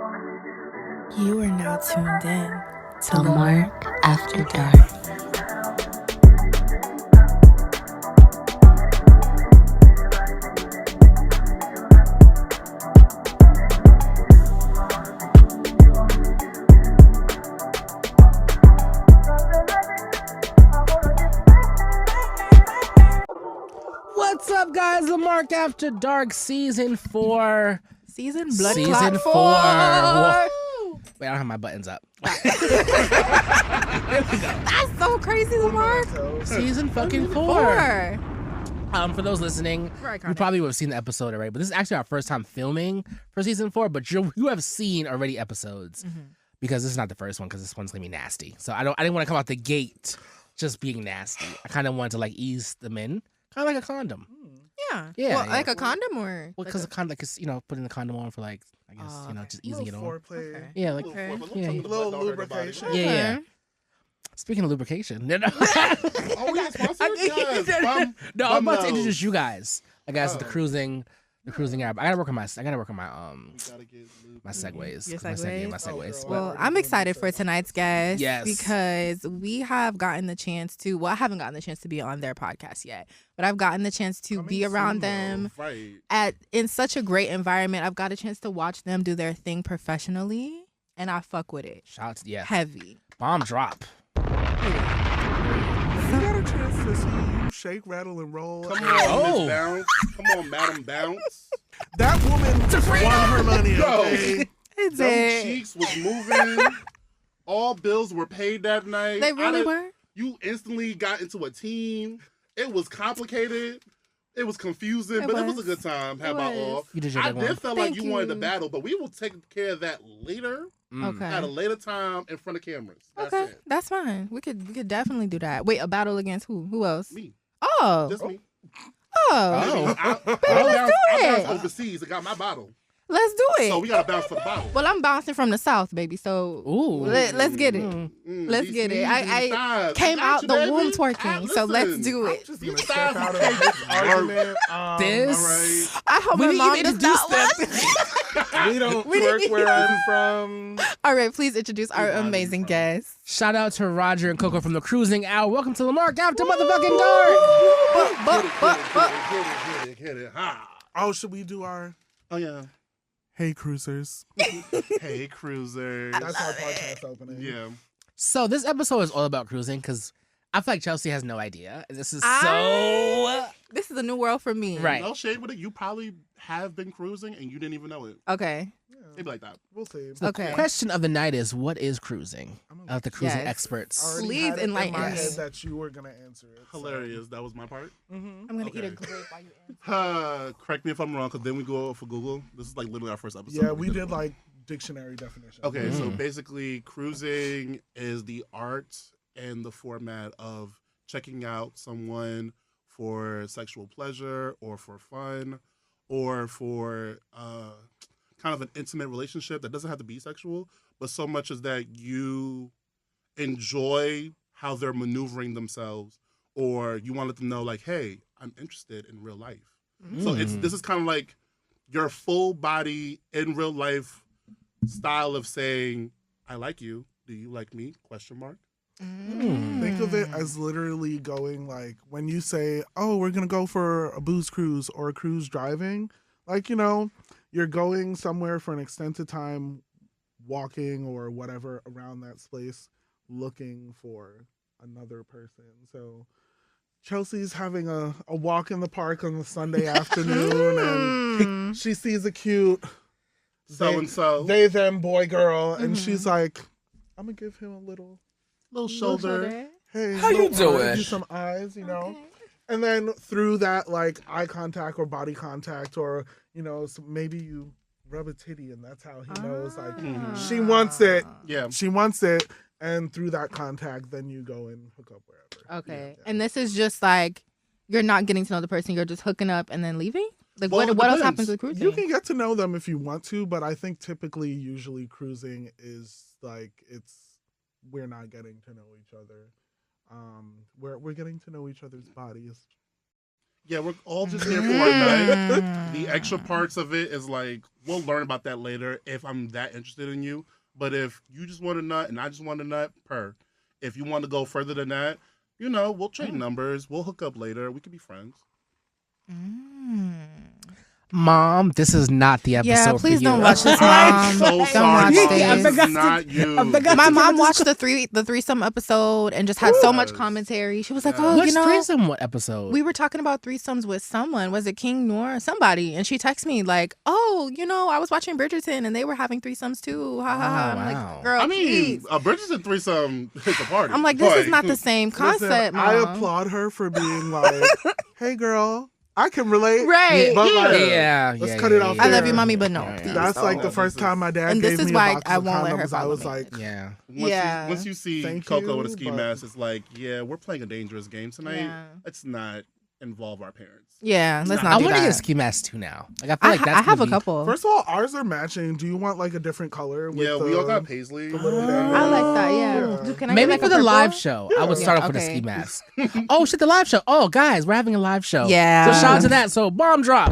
You are now tuned in to Lamark After Dark. What's up, guys? Lamark After Dark Season 4. Season Season 4. Whoa. Wait, I don't have my buttons up. That's so crazy, Lamar. Season fucking 4. For those listening, you probably would have seen the episode already, but this is actually our first time filming for Season 4, but you have seen already episodes because this is not the first one because this one's going to be nasty. So I didn't want to come out the gate just being nasty. I kind of wanted to like ease them in, kind of like a condom. Yeah. Well, like a condom or? Well, because putting the condom on for like, I guess, just easing it on. Foreplay. Okay. Yeah, like, A little lubrication. yeah. Speaking of lubrication, Oh, we have sponsors? Yes. no, I'm about to introduce you guys. I guess the cruising app. I gotta work on my my segues. Your My segues? segues. Well, I'm excited for tonight's guest. Yes. Because we have gotten the chance to, I haven't gotten the chance to be on their podcast yet, but I've gotten the chance to be around them in such a great environment. I've got a chance to watch them do their thing professionally, and I fuck with it. Shots, yeah. Heavy. Bomb drop. You got a chance to see you shake, rattle, and roll. Come on, Miss Bounce. Come on, Madam Bounce. That woman won her money, okay? It's Them it. cheeks was moving. All bills were paid that night. They really were? You instantly got into a team. It was complicated. It was confusing, but it was a good time. How about all? You did your I big one. did feel like Thank you wanted to you. battle, but we will take care of that later. Okay. At a later time in front of cameras. That's Okay, it. that's fine. We could definitely do that. Wait, a battle against who? Who else? Me. Oh. Just me. Oh. I let's do bounced it. overseas. I got my bottle. Let's do it. So we got to bounce for the bottle. Well, I'm bouncing from the South, baby. So let's get it. Let's get it. I came out the womb twerking, so let's do it. Just gonna step out of this argument. This. I hope my mom does not watch. We don't twerk where I'm from. All right, please introduce our amazing guest. Shout out to Roger and Coco from the Cruising Hour. Welcome to Lamark After motherfucking Dark. Hit it. Ha. Oh, should we do our Oh, yeah. Hey Cruisers? Hey, cruiser. That's our podcast opening. Yeah. So this episode is all about cruising because I feel like Chelsea has no idea. This is This is a new world for me. Right. No shade with it. You probably have been cruising and you didn't even know it. Okay. It'd be like that. We'll see. The Okay. question of the night is, what is cruising? Out of the cruising Yes. experts. Already Please had it in enlighten my me. head that you were gonna answer it. so. Hilarious. That was my part. I'm gonna eat a Okay. grape while you answer. Correct me if I'm wrong, because then we go for Google. This is like literally our first episode. Yeah, we did like dictionary definition. Okay, so basically, cruising is the art and the format of checking out someone for sexual pleasure or for fun or for kind of an intimate relationship that doesn't have to be sexual, but so much as that you enjoy how they're maneuvering themselves, or you want to let them know, like, hey, I'm interested in real life. So this is kind of like your full body in real life style of saying, I like you. Do you like me? Question mark. Think of it as literally going like when you say, oh, we're going to go for a booze cruise or a cruise driving. Like, you're going somewhere for an extended time, walking or whatever around that space, looking for another person. So Chelsea's having a walk in the park on the Sunday afternoon and she sees a cute So-and-so. they, them, boy, girl. And she's like, I'm going to give him a little shoulder. hey, How you little doing? do some eyes, And then through that, like, eye contact or body contact or, so maybe you rub a titty and that's how he knows, like, she wants it. Yeah. She wants it. And through that contact, then you go and hook up wherever. Okay. And this is just like, you're not getting to know the person. You're just hooking up and then leaving? Like, Well, it what else depends. happens with cruising? You can get to know them if you want to, but I think typically, usually cruising is like, we're not getting to know each other. We're getting to know each other's bodies. Yeah, we're all just here for a night. The extra parts of it is like, we'll learn about that later if I'm that interested in you. But if you just want a nut and I just want a nut, if you want to go further than that, we'll trade numbers. We'll hook up later. We could be friends. Mom, this is not the episode. Yeah, please for you. don't watch this, Mom. I'm so Don't sorry, watch Mom. this. This is not you. My mom watched the threesome episode and just had so much commentary. She was like, "Oh, Which threesome? What episode? We were talking about threesomes with someone. Was it King Noor? Somebody?" And she texted me like, "Oh, I was watching Bridgerton and they were having threesomes too." Ha ha ha. I'm like, "Girl, I mean, please." a Bridgerton threesome is a party. I'm like, "This is not the same concept, Mom." I applaud her for being like, "Hey, girl, I can relate." Right. But let's cut it off I there. love you, Mommy, but no. Please. That's like the first time my dad and gave this is me why a box I of won't let her condoms. I follow was me. like, Once you see Thank Coco you, with a ski but- mask, it's like, yeah, we're playing a dangerous game tonight. Yeah. Let's not involve our parents. Yeah, let's not I do want to that. get a ski mask too now. Like I feel like that's I have gonna a be- couple. first of all, ours are matching. Do you want like a different color? With Yeah, we all got paisley. I like that. Yeah. Can I Maybe get, like, for a the purple? live show, I would start off with a okay. ski mask. Oh shit, the live show. Oh guys, we're having a live show. Yeah. So shout out to that. So bomb drop.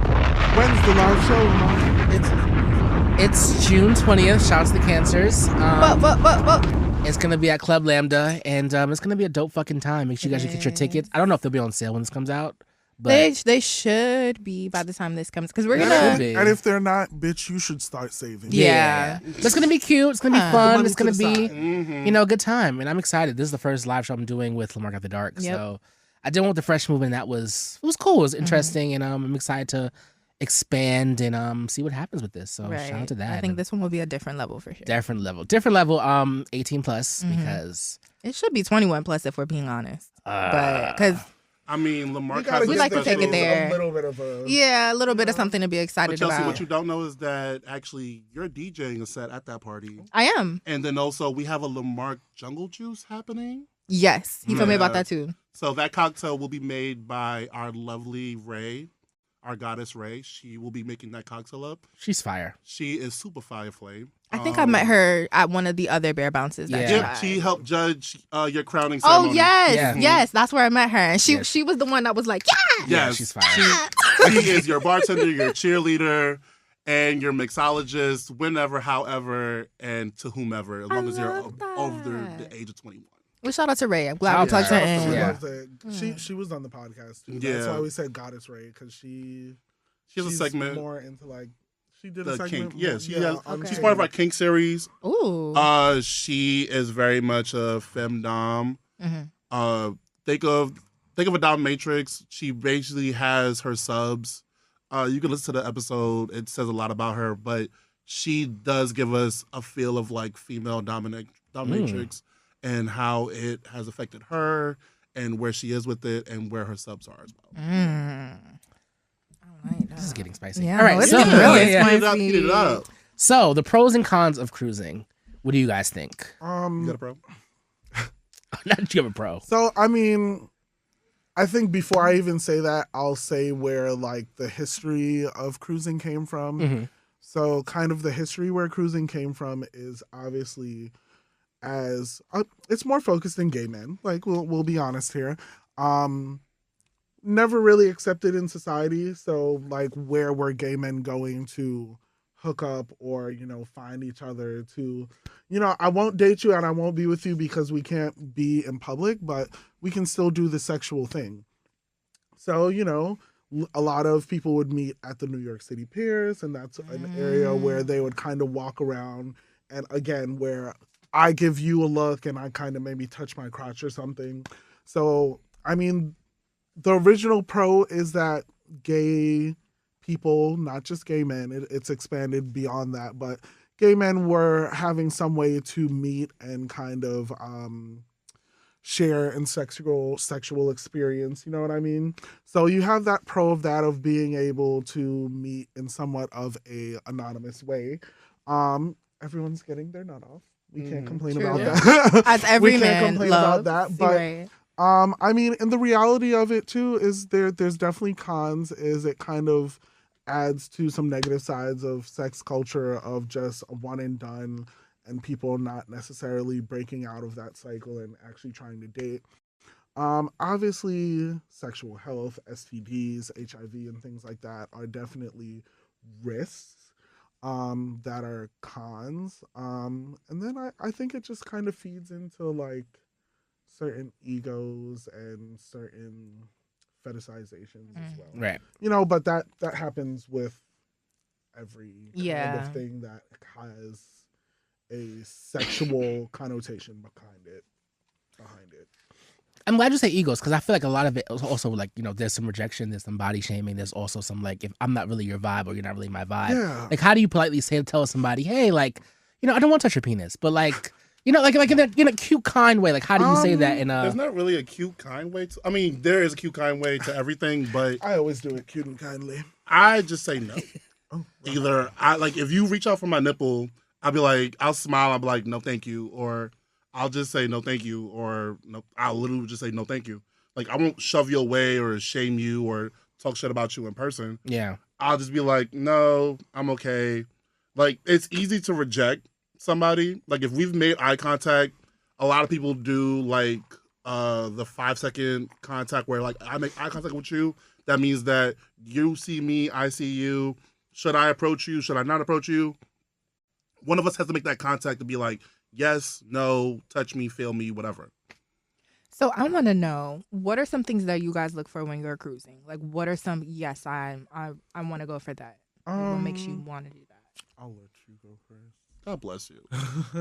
When's the live show, Mom? It's June 20th. Shout out to the Cancers. What? It's gonna be at Club Lambda, and it's gonna be a dope fucking time. Make sure you guys get your tickets. I don't know if they'll be on sale when this comes out, but They should be by the time this comes because we're They gonna. should be. And if they're not, bitch, you should start saving. Yeah. But it's gonna be cute. It's gonna be Put fun. money It's to gonna the be, side. Mm-hmm. a good time, and I'm excited. This is the first live show I'm doing with Lamark After Dark, Yep. so I did one with the Fresh Movement. It was cool. It was interesting, and I'm excited to expand and see what happens with this. So shout out to that. I think this one will be a different level for sure. different level. 18 plus because It should be 21 plus if we're being honest. But because I mean, Lamarck You gotta has We give like to the take it shows there. A little bit of a. yeah, a little bit of something to be But excited Chelsea, about. what you don't know is that actually you're DJing a set at that party. I am. And then also we have a Lamarck Jungle Juice happening. Yes, he told me about Yeah. that too. So that cocktail will be made by our lovely Ray, our goddess Ray. She will be making that cocktail up. she's fire. She is super fire flame. I think I met her at one of the other bear bounces. That Yeah. she Yep, had. she helped judge your crowning ceremony. Oh yes, Yeah. yes, that's where I met her, and she Yes. she was the one that was like, yeah. Yeah, Yes, she's fire. She is your bartender, your cheerleader, and your mixologist, whenever, however, and to whomever, as long as you're love that. over the age of 21. Well, shout out to Ray. I'm glad Shout we out plugged to her her. in. We Yeah. loved it. She was on the podcast too. That's Yeah. why we said Goddess Ray because she She has a she's segment. more into like she did The a segment. kink. Yeah, she has, on she's Okay. part of our kink series. Ooh. She is very much a femdom. Mhm. Think of a dominatrix. She basically has her subs. You can listen to the episode. It says a lot about her, but she does give us a feel of like female dominatrix and how it has affected her and where she is with it and where her subs are as well. This is getting spicy. Yeah, All right, no, it's so, getting really yeah. Heat it up. So the pros and cons of cruising. What do you guys think? You got a pro? Not you have a pro. So I mean, I think before I even say that, I'll say where like the history of cruising came from. Mm-hmm. So kind of the history where cruising came from is obviously as it's more focused in gay men. Like we'll be honest here. Never really accepted in society. So like where were gay men going to hook up or, find each other to, I won't date you and I won't be with you because we can't be in public, but we can still do the sexual thing. So, a lot of people would meet at the New York City piers, and that's an area where they would kind of walk around. And again, where I give you a look and I kind of maybe touch my crotch or something. So, I mean, the original pro is that gay people, not just gay men, it's expanded beyond that, but gay men were having some way to meet and kind of share in sexual experience, you know what I mean? So you have that pro of that of being able to meet in somewhat of a anonymous way. Everyone's getting their nut off. We can't complain True. about Yeah. that. As every we can't man complain loves. about that, but Right. I mean, and the reality of it too is there's definitely cons. Is it kind of adds to some negative sides of sex culture of just a one and done, and people not necessarily breaking out of that cycle and actually trying to date. Obviously, sexual health, STDs, HIV, and things like that are definitely risks that are cons. And then I think it just kind of feeds into like certain egos and certain fetishizations as well. Right. You know, but that happens with every kind Yeah. of thing that has a sexual connotation behind it. I'm glad you say egos, because I feel like a lot of it is also like, you know, there's some rejection, there's some body shaming, there's also some like, if I'm not really your vibe or you're not really my vibe. Yeah. Like, how do you politely tell somebody, hey, like, you know, I don't want to touch your penis, but like, you know, like in a cute, kind way. Like, how do you say that in a? There's not really a cute, kind way. I mean, there is a cute, kind way to everything, but I always do it cute and kindly. I just say no. Either I like if you reach out for my nipple, I'll be like, I'll smile, I'll be like, no, thank you, or I'll just say no, thank you, or no, I'll literally just say no, thank you. Like, I won't shove you away or shame you or talk shit about you in person. Yeah. I'll just be like, no, I'm okay. Like, it's easy to reject somebody. Like, if we've made eye contact, a lot of people do like the 5-second contact where like I make eye contact with you. That means that you see me, I see you. Should I approach you? Should I not approach you? One of us has to make that contact to be like, yes, no, touch me, feel me, whatever. So I want to know, what are some things that you guys look for when you're cruising? Like, what are some? Yes, I want to go for that. What makes you want to do that? I'll let you go first. God bless you.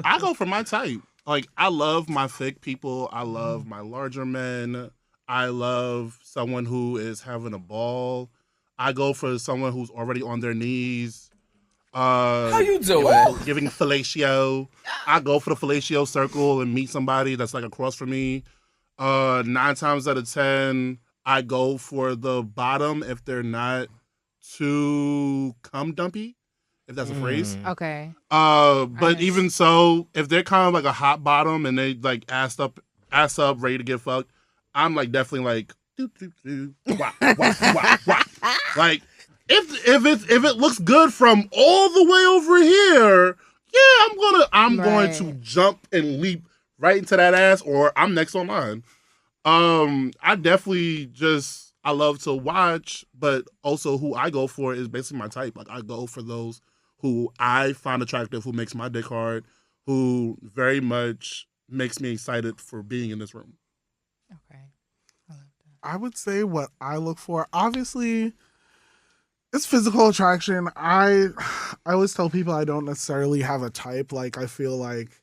I go for my type. Like, I love my thick people. I love my larger men. I love someone who is having a ball. I go for someone who's already on their knees. How you doing? Giving fellatio. I go for the fellatio circle and meet somebody that's like across from me. 9 times out of 10, I go for the bottom if they're not too cum dumpy, if that's a phrase. Okay. But even so, if they're kind of like a hot bottom and they like ass up, ready to get fucked, I'm like definitely like wah, wah, wah, wah. Like if it looks good from all the way over here, yeah, I'm going to jump and leap right into that ass, or I'm next on mine. I definitely I love to watch, but also who I go for is basically my type. Like, I go for those who I find attractive, who makes my dick hard, who very much makes me excited for being in this room. Okay. I love that. I would say what I look for, obviously, it's physical attraction. I always tell people I don't necessarily have a type. Like, I feel like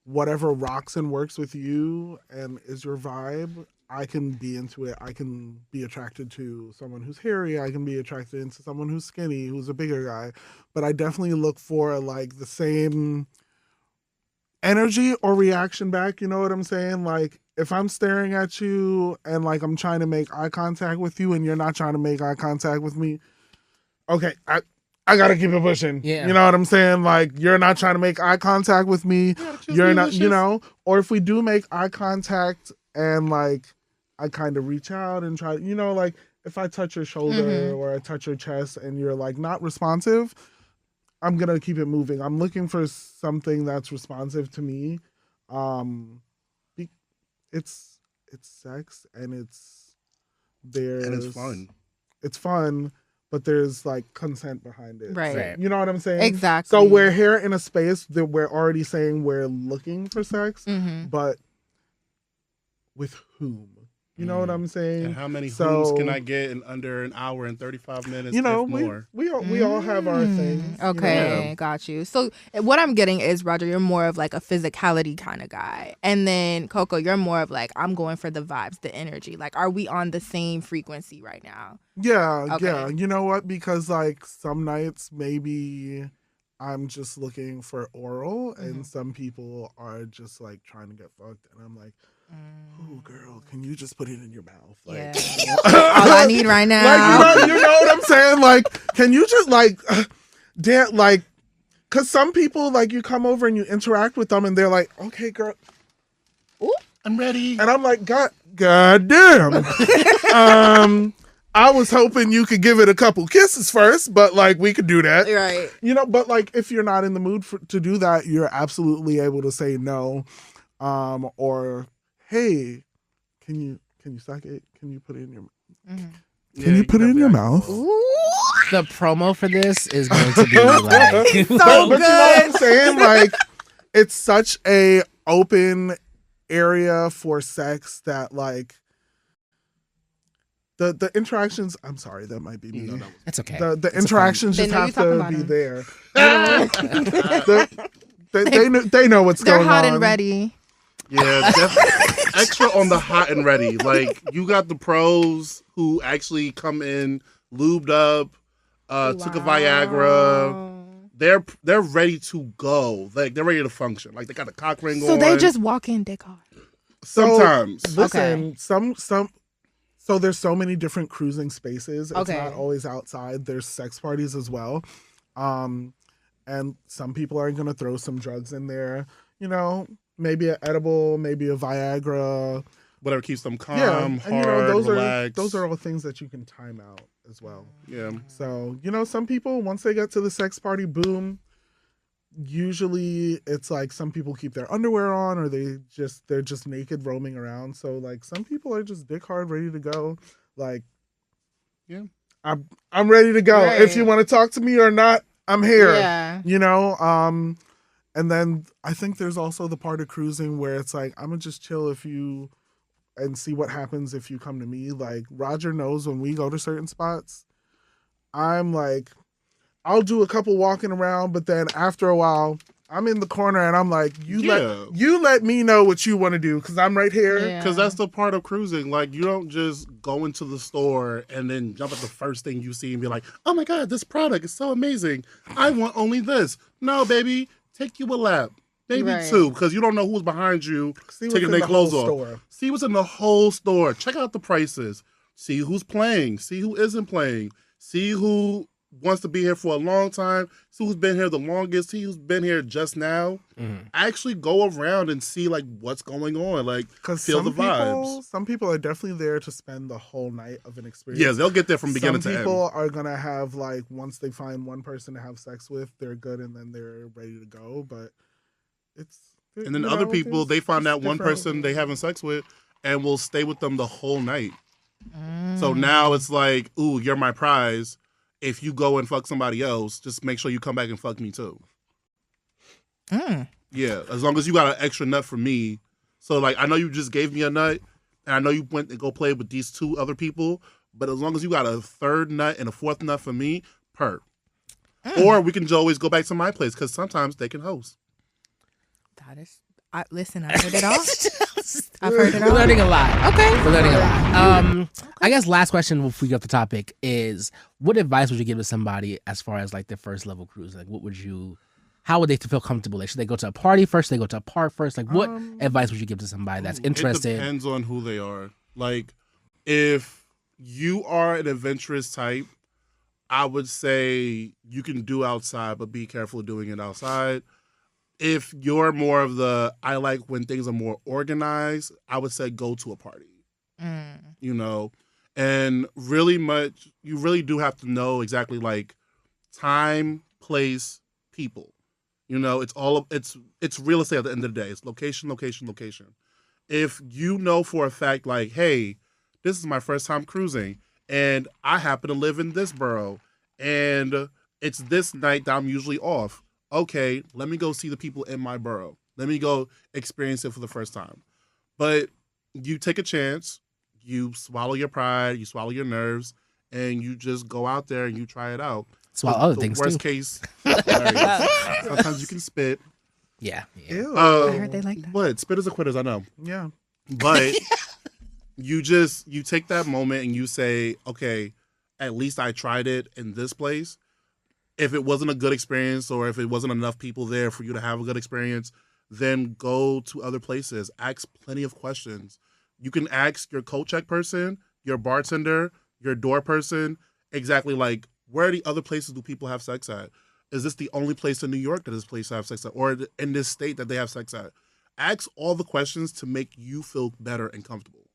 whatever rocks and works with you and is your vibe, I can be into it. I can be attracted to someone who's hairy. I can be attracted into someone who's skinny, who's a bigger guy. But I definitely look for like the same energy or reaction back. You know what I'm saying? Like, if I'm staring at you and like I'm trying to make eye contact with you and you're not trying to make eye contact with me, okay, I gotta keep it pushing. Yeah. You know what I'm saying? Like, you're not trying to make eye contact with me. You're not, you know, or if we do make eye contact and like I kind of reach out and try, you know, like if I touch your shoulder or I touch your chest and you're like not responsive, I'm gonna keep it moving. I'm looking for something that's responsive to me. It's sex and it's fun. It's fun. But there's like consent behind it. Right. You know what I'm saying? Exactly. So we're here in a space that we're already saying we're looking for sex, but with whom? You know what I'm saying? And how many whoms can I get in under an hour and 35 minutes? You know, if more? we all have our things. Okay, You know? got you. So what I'm getting is, Roger, you're more of like a physicality kind of guy. And then Coco, you're more of like, I'm going for the vibes, the energy. Like, are we on the same frequency right now? Yeah, Okay. yeah. You know what? Because like some nights maybe I'm just looking for oral and some people are just like trying to get fucked and I'm like, oh, girl, can you just put it in your mouth? Like, Yeah. All I need right now. like, you know what I'm saying? Like, can you just like, like, because some people, like, you come over and you interact with them and they're like, okay, girl, I'm ready. and I'm like, God damn. I was hoping you could give it a couple kisses first, but like we could do that. Right. You know, but like if you're not in the mood to do that, you're absolutely able to say no. Or, hey, Can you suck it? Can you put it in your? Can you put it in your mouth? The promo for this is going to be like so but good. You know what I'm saying? Like, it's such a open area for sex that like the interactions. I'm sorry, that might be me. No, it's okay. The interactions just have to be there. They know what's going on. They're hot and ready. Yeah, extra on the hot and ready. Like, you got the pros who actually come in lubed up, took a Viagra. They're ready to go. Like, they're ready to function. Like, they got a cock ring on. So they just walk in dick hard. Sometimes. Listen, so there's so many different cruising spaces. It's not always outside. There's sex parties as well. And some people are going to throw some drugs in there. You know, maybe an edible, maybe a Viagra. Whatever keeps them calm, hard, relaxed. Those are all things that you can time out as well. Yeah. So, you know, some people, once they get to the sex party, boom, usually it's like some people keep their underwear on or they're just naked roaming around. So like some people are just dick hard, ready to go. Like, yeah, I'm ready to go. Right. If you want to talk to me or not, I'm here. Yeah. You know, and then I think there's also the part of cruising where it's like, I'm gonna just chill and see what happens if you come to me. Like, Roger knows when we go to certain spots, I'm like, I'll do a couple walking around, but then after a while, I'm in the corner and I'm like, you let me know what you want to do because I'm right here. Because that's the part of cruising. Like, you don't just go into the store and then jump at the first thing you see and be like, oh my God, this product is so amazing. I want only this. No, baby, take you a lap. Maybe two, because you don't know who's behind you taking their clothes off. Store. See what's in the whole store. Check out the prices. See who's playing. See who isn't playing. See who wants to be here for a long time. See who's been here the longest. See who's been here just now. Mm-hmm. Actually go around and see like what's going on. Like, feel the vibes. Some people are definitely there to spend the whole night of an experience. Yes, they'll get there from beginning to end. Some people are going to have like, once they find one person to have sex with, they're good and then they're ready to go. But and then other people, they find that one person they having sex with and will stay with them the whole night. So now it's like, ooh, you're my prize. If you go and fuck somebody else, just make sure you come back and fuck me too. Yeah, as long as you got an extra nut for me. So like, I know you just gave me a nut and I know you went and go play with these two other people, but as long as you got a third nut and a fourth nut for me, perp. Or we can always go back to my place because sometimes they can host. That is, listen, I've heard it all. I've heard it all. We're learning a lot. Okay. We're learning a lot. I guess last question before we get off the topic is, what advice would you give to somebody as far as like their first level cruise? Like, how would they feel comfortable? Like, should they go to a party first? Should they go to a park first? Like, what advice would you give to somebody that's interested? It depends on who they are. Like, if you are an adventurous type, I would say you can do outside, but be careful doing it outside. If you're more of I like when things are more organized, I would say go to a party. You know, and you really do have to know exactly like time, place, people. You know, it's real estate at the end of the day. It's location, location, location. If you know for a fact, like, hey, this is my first time cruising, and I happen to live in this borough, and it's this night that I'm usually off. Okay, let me go see the people in my borough. Let me go experience it for the first time. But you take a chance, you swallow your pride, you swallow your nerves, and you just go out there and you try it out. Swallow other things worst too. Case, sometimes you can spit. Yeah. I heard they like that. What? Spitters are quitters, I know. Yeah. But you take that moment and you say, okay, at least I tried it in this place. If it wasn't a good experience or if it wasn't enough people there for you to have a good experience, then go to other places. Ask plenty of questions. You can ask your coat check person, your bartender, your door person, exactly like, where are the other places do people have sex at? Is this the only place in New York that this place have sex at? Or in this state that they have sex at? Ask all the questions to make you feel better and comfortable.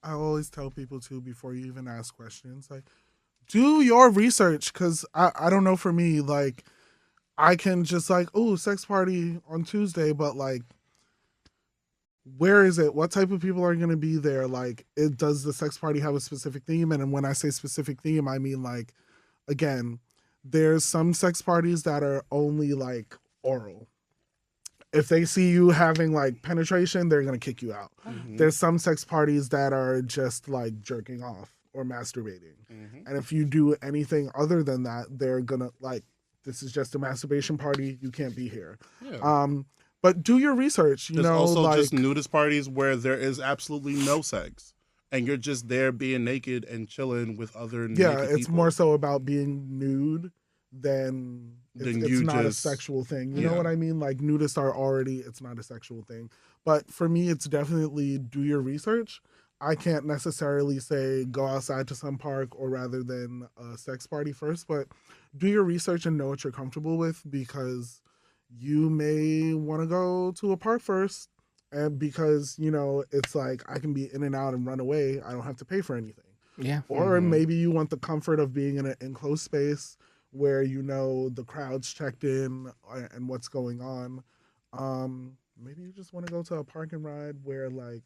I always tell people too, before you even ask questions, like, do your research, because I don't know, for me, like, I can just like, oh, sex party on Tuesday, but like, where is it? What type of people are going to be there? Like, does the sex party have a specific theme? And when I say specific theme, I mean, like, again, there's some sex parties that are only like oral. If they see you having like penetration, they're going to kick you out. Mm-hmm. There's some sex parties that are just like jerking off or masturbating. Mm-hmm. And if you do anything other than that, they're going to like, this is just a masturbation party. You can't be here. Yeah. But do your research. There's also like, just nudist parties where there is absolutely no sex. And you're just there being naked and chilling with other naked people. Yeah, it's more so about being nude than it's not a sexual thing. You know what I mean? Like nudists are already, it's not a sexual thing. But for me, it's definitely do your research. I can't necessarily say go outside to some park or rather than a sex party first, but do your research and know what you're comfortable with because you may want to go to a park first. And because, you know, it's like I can be in and out and run away. I don't have to pay for anything. Yeah. Or maybe you want the comfort of being in an enclosed space where, you know, the crowd's checked in and what's going on. Maybe you just want to go to a park and ride where, like,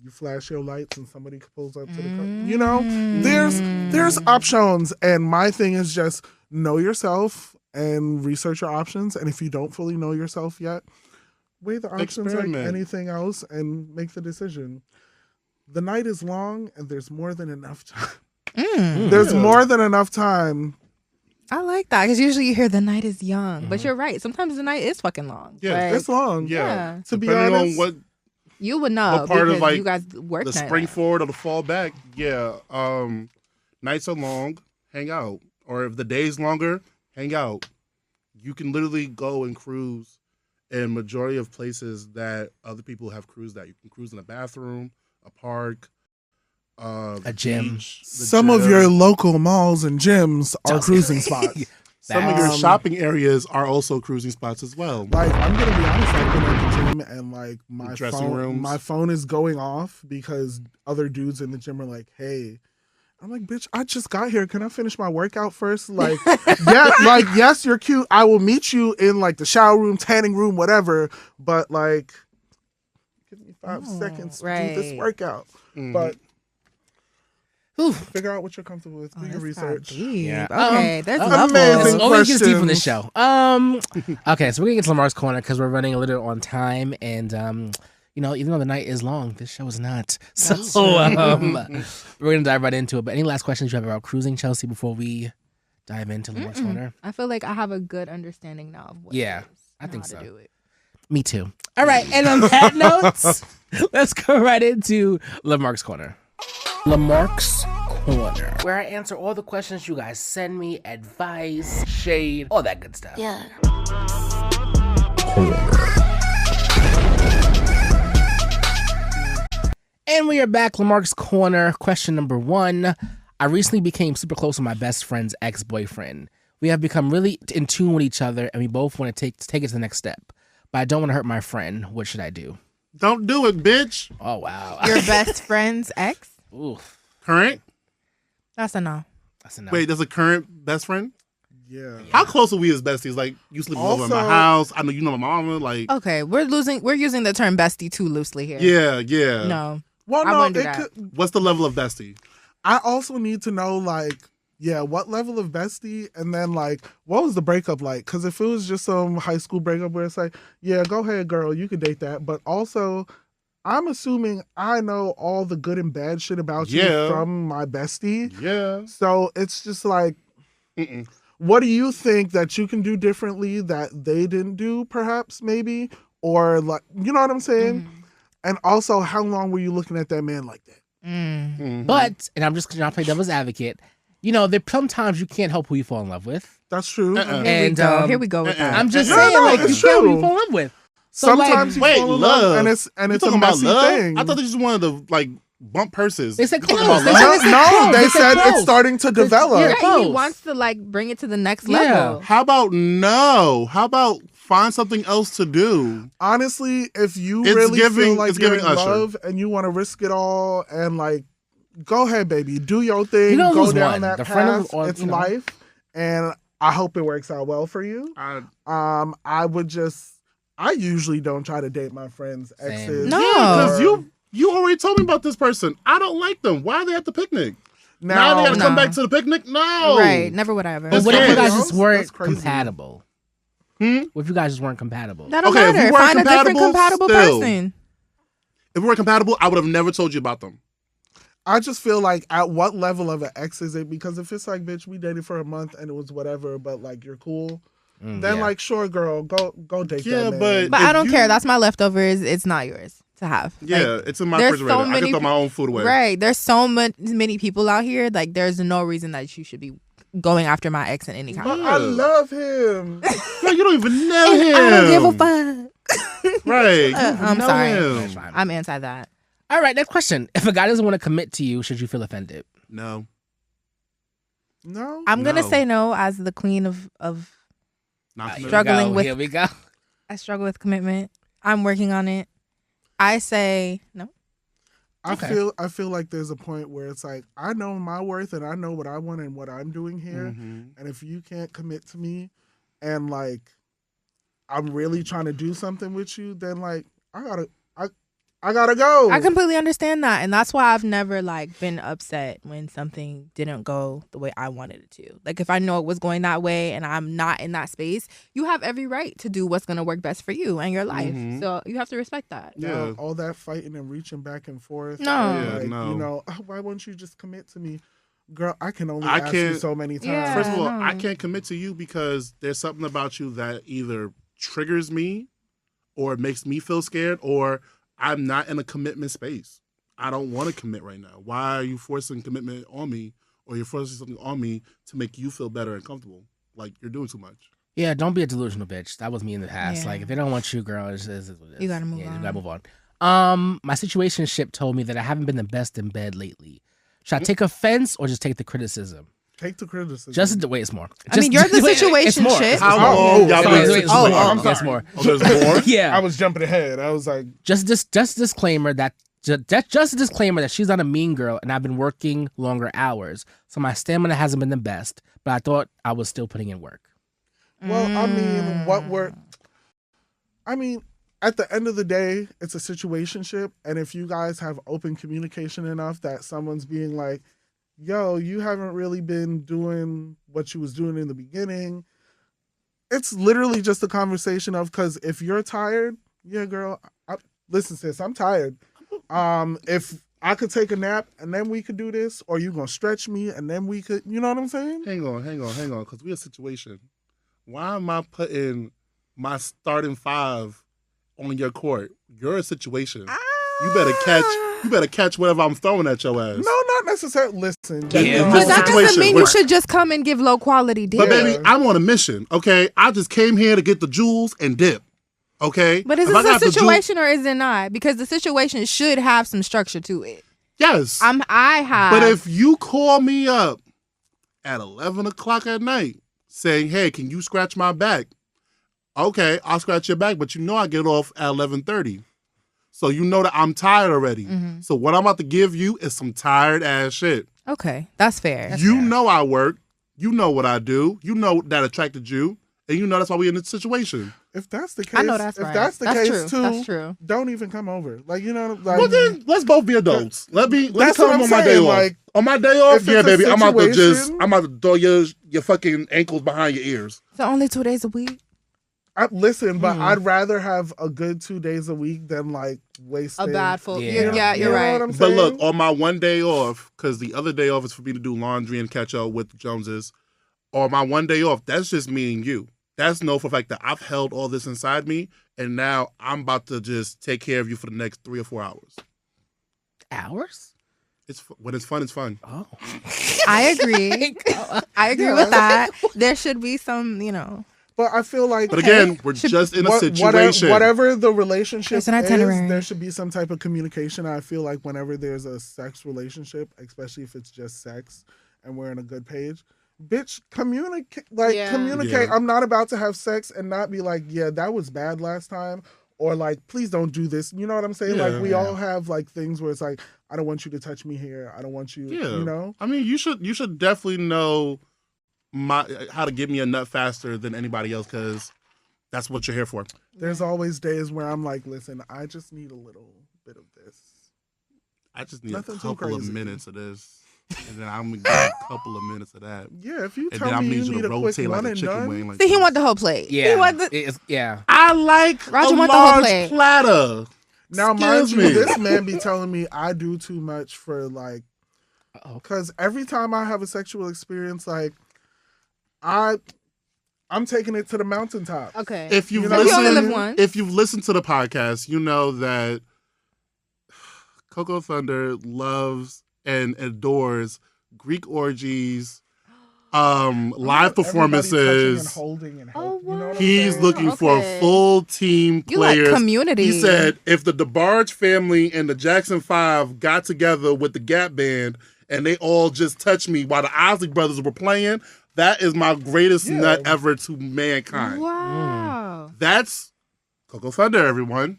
you flash your lights and somebody pulls up to the car. You know, there's options. And my thing is just know yourself and research your options. And if you don't fully know yourself yet, weigh the options like anything else and make the decision. The night is long and there's more than enough time. There's more than enough time. I like that because usually you hear the night is young, but you're right. Sometimes the night is fucking long. Yeah, like, it's long. Yeah. To be honest, on what you would know what part because of like you guys work the spring forward or the fall back. Yeah. Nights are long. Hang out. Or if the day's longer, hang out. You can literally go and cruise in majority of places that other people have cruised at. You can cruise in a bathroom, a park, a gym. Beach, some of your local malls and gyms are cruising spots. Some of your shopping areas are also cruising spots as well. Like, I'm going to be honest, I've been at the gym and like my phone is going off because other dudes in the gym are like, hey, I'm like, bitch, I just got here. Can I finish my workout first? Like, yeah, like, yes, you're cute. I will meet you in like the shower room, tanning room, whatever. But like, give me 5 seconds to do this workout. But figure out what you're comfortable with. Do your research. Yeah. Okay, that's amazing. It always gets deep on the show. Okay, so we're gonna get to Lamar's Corner because we're running a little on time and you know, even though the night is long, this show is not. So we're gonna dive right into it. But any last questions you have about cruising, Chelsea, before we dive into Lamar's Corner? I feel like I have a good understanding now of what it is, I think so. To do it. Me too. All right, and on that note, let's go right into Lamar's Corner. Lamar's Corner, where I answer all the questions you guys send me, advice, shade, all that good stuff. Yeah. And we are back, Lamar's Corner. Question number 1. I recently became super close with my best friend's ex-boyfriend. We have become really in tune with each other, and we both want to take it to the next step. But I don't want to hurt my friend. What should I do? Don't do it, bitch. Oh, wow. Your best friend's ex? Ooh. Current? That's a no. That's a no. Wait, there's a current best friend? Yeah. How close are we as besties? Like, you sleep over in my house. I know you know my mama. Like, okay, we're using the term bestie too loosely here. Yeah. No. Well, no. What's the level of bestie? I also need to know, like, what level of bestie, and then like, what was the breakup like? Because if it was just some high school breakup where it's like, yeah, go ahead, girl, you can date that, but also, I'm assuming I know all the good and bad shit about you from my bestie. Yeah. So it's just like, what do you think that you can do differently that they didn't do, perhaps, maybe? Or like, you know what I'm saying? And also, how long were you looking at that man like that? But, and I'm just going to play devil's advocate, you know, there sometimes you can't help who you fall in love with. That's true. And here we go with that. I'm just saying, like, you can't who you fall in love with. So sometimes like, you fall in love, and it's a messy thing. I thought they just wanted to like bump purses. They said close. They said it's starting to develop. He wants to like bring it to the next level. How about no? How about find something else to do? Honestly, if you really feel like you're in love and you want to risk it all and like, go ahead, baby, do your thing. Go down that path. It's life, and I hope it works out well for you. I I usually don't try to date my friends' exes. No. Because you already told me about this person. I don't like them. Why are they at the picnic? Now they gotta come back to the picnic? No. Right. Never would I ever. But what if you guys just weren't compatible? What if you guys just weren't compatible? That don't matter. If we weren't Find a different compatible person. If we were compatible, I would have never told you about them. I just feel like at what level of an ex is it? Because if it's like, bitch, we dated for a month and it was whatever, but like you're cool, then like, sure, girl, go date that man. But I don't care. That's my leftovers. It's not yours to have. Yeah, like, it's in my refrigerator. I can throw my own food away. Right. There's so many people out here. Like, there's no reason that you should be going after my ex in any kind. But I love him. No, you don't even know him. I don't give a fuck. Right. I'm sorry. I'm anti that. All right, next question. If a guy doesn't want to commit to you, should you feel offended? No. I'm going to say no as the queen of struggling with. Here we go. I struggle with commitment. I'm working on it. I say no. I feel like there's a point where it's like, I know my worth and I know what I want and what I'm doing here. And if you can't commit to me and like I'm really trying to do something with you, then like I gotta go. I completely understand that. And that's why I've never like been upset when something didn't go the way I wanted it to. Like if I know it was going that way and I'm not in that space, you have every right to do what's going to work best for you and your life. So you have to respect that. Yeah. All that fighting and reaching back and forth. No. Like, you know, why won't you just commit to me? Girl, I can only ask you so many times. Yeah, First of all, I can't commit to you because there's something about you that either triggers me or makes me feel scared or I'm not in a commitment space. I don't want to commit right now. Why are you forcing commitment on me or you're forcing something on me to make you feel better and comfortable? Like, you're doing too much. Yeah, don't be a delusional bitch. That was me in the past. Yeah. Like, if they don't want you, girl, it's you gotta move on. You gotta move on. My situationship told me that I haven't been the best in bed lately. Should I take offense or just take the criticism? Take the criticism. Just the way it's more. I mean, you're the situation shit. How long? There's more. There's more? Yeah. I was jumping ahead. I was like, just a disclaimer that she's not a mean girl and I've been working longer hours, so my stamina hasn't been the best. But I thought I was still putting in work. Well, I mean, at the end of the day, it's a situationship, and if you guys have open communication enough that someone's being like, yo, you haven't really been doing what you was doing in the beginning. It's literally just a conversation of, because if you're tired, yeah, girl, listen, sis, I'm tired. If I could take a nap and then we could do this, or you going to stretch me and then we could, you know what I'm saying? Hang on, because we're a situation. Why am I putting my starting five on your court? You're a situation. You better catch whatever I'm throwing at your ass. No, not necessarily. Listen. But that doesn't mean you should just come and give low quality dick. But baby, I'm on a mission, okay? I just came here to get the jewels and dip, okay? But is this a situation or is it not? Because the situation should have some structure to it. Yes. But if you call me up at 11 o'clock at night saying, hey, can you scratch my back? Okay, I'll scratch your back, but you know I get off at 11:30. So you know that I'm tired already. So what I'm about to give you is some tired ass shit. Okay, that's fair. You know I work. You know what I do. You know that attracted you. And you know that's why we're in this situation. If that's the case, I know that's right. That's case true. too, that's true. Don't even come over. Like, you know, like, well then let's both be adults. Let me come on my day off. Like, on my day off, yeah, baby. I'm about to throw your fucking ankles behind your ears. So only 2 days a week? Listen, but I'd rather have a good 2 days a week than like wasting a bad full. Yeah, you're right. What I'm saying? But look, on my one day off, because the other day off is for me to do laundry and catch up with the Joneses. On my one day off, that's just me and you. That's no for the fact that I've held all this inside me, and now I'm about to just take care of you for the next 3 or 4 hours. Hours? When it's fun, it's fun. Oh, I agree. I agree with that. There should be some, But I feel like, but again, we're just in a situation. Whatever the relationship is, itinerary. there should be some type of communication. I feel like whenever there's a sex relationship, especially if it's just sex and we're on a good page, bitch, communicate. Communicate. Yeah. I'm not about to have sex and not be like, yeah, that was bad last time. Or like, please don't do this. You know what I'm saying? Yeah. Like, we all have like things where it's like, I don't want you to touch me here. I don't want you, you know? I mean, you should definitely know how to get me a nut faster than anybody else, because That's what you're here for. There's always days where I'm like, listen, I just need a little bit of this. I just need Nothing a too couple of crazy. minutes of this. And then I'm going to get a couple of minutes of that. Yeah, if you And tell then I me need you you need to a quick rotate like one a and chicken done. wing. Like See, he this. want the whole plate. Yeah. He want the, Yeah. I like Roger a want the whole large plate. platter. Now, mind Excuse you, me. this man be telling me I do too much for like, because every time I have a sexual experience, like, I'm taking it to the mountaintop. okay. If you've You know, you only live listened, once. if you've listened to the podcast, you know that Coco Thunder loves and adores Greek orgies, live performances. And holding and Oh, you know what I'm He's saying? looking for Okay. full team You like players. community. He said if the DeBarge family and the Jackson 5 got together with the Gap Band and they all just touched me while the Isley Brothers were playing, that is my greatest nut ever to mankind. Wow. That's Coco Thunder, everyone.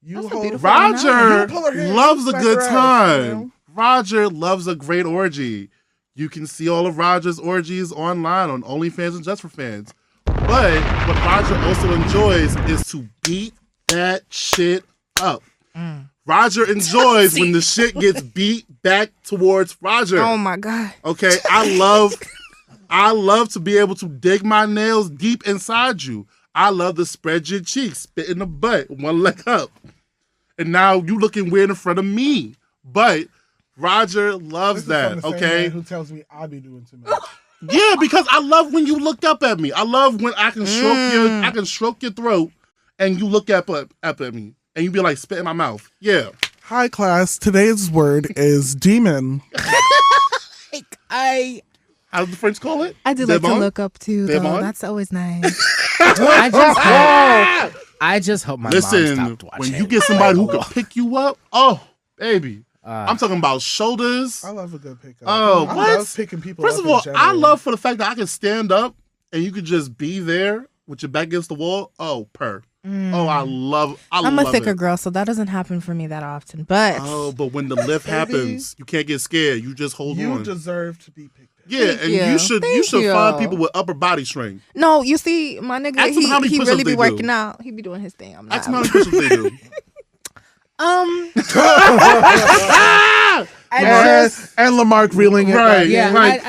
You That's a hold beautiful Roger You pull her hair, loves you a smack good her ass, time. you know? Roger loves a great orgy. You can see all of Roger's orgies online on OnlyFans and Just for Fans. But what Roger also enjoys is to beat that shit up. Roger enjoys when the shit gets beat back towards Roger. Oh my God. Okay, I love to be able to dig my nails deep inside you. I love to spread your cheeks, spit in the butt, one leg up. And now you looking weird in front of me. But Roger loves This is that, from the same okay? man who tells me I be doing too much. Yeah, because I love when you look up at me. I love when I can stroke your throat and you look up at me and you be like, spit in my mouth. Yeah. Hi, class. Today's word is demon. How do the French call it? I do like to Devon? look up too, though. Devon? That's always nice. I just hope my mom Listen, stopped watching. when you get somebody who can pick you up, oh, baby. I'm talking about shoulders. I love a good pickup. Oh, I what? love picking people First up of all, in general. I love for the fact that I can stand up and you could just be there with your back against the wall. Oh, Oh, I'm a thicker it. girl, so that doesn't happen for me that often. But Oh, but when the lift happens, you can't get scared. You just hold You on. deserve to be picked up. Yeah, Thank and you. you should Thank you. find people with upper body strength. no, you see, my nigga, Ask him how many he push-ups really be they working do. out. He be doing his thing. I'm not. Ask them how many push-ups they do. And Lamarck reeling it Right. back. Yeah, Right.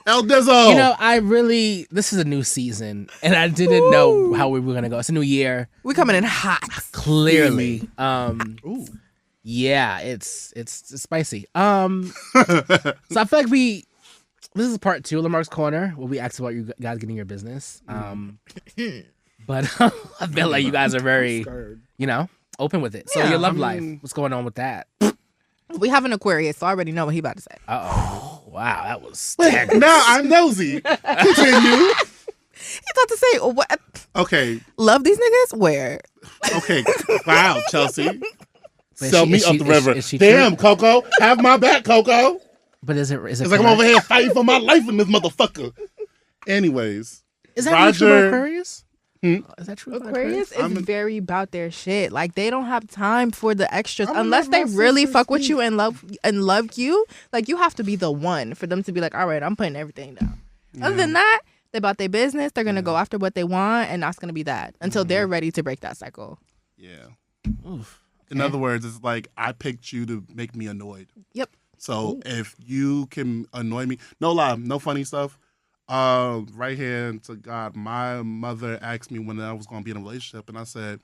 El Dizzo. You know, this is a new season, and I didn't know how we were gonna go. It's a new year, We coming in hot. clearly. Ooh. Yeah, it's spicy. So I feel like this is part 2 of Lamarck's Corner, where we asked about you guys getting your business. But I feel like you guys are very, Scared. open with it. So Yeah, your love I mean- life, what's going on with that? We have an Aquarius, so I already know what he about to say. Uh-oh. Wow, that was Wait, now I'm nosy. Continue. He about to say, what? Okay. Love these niggas? Where? Okay. Wow, Chelsea. But Sell is me she- up is the she- river. is she Damn, true? Coco. Have my back, Coco. But is it It's like I'm over here fighting for my life in this motherfucker. Anyways. Is that really true about Roger- Aquarius? Hmm? Is that true about Aquarius is I'm in- very about their shit. Like they don't have time for the extras I'm gonna unless let they my really sister fuck with speak. you and love you. Like you have to be the one for them to be like, all right, I'm putting everything down. Other than that, they about their business. They're gonna go after what they want, and that's gonna be that until they're ready to break that cycle. Yeah. Oof. In other words, it's like I picked you to make me annoyed. Yep. So if you can annoy me, no lie, no funny stuff. Right hand to God, my mother asked me when I was going to be in a relationship, and I said,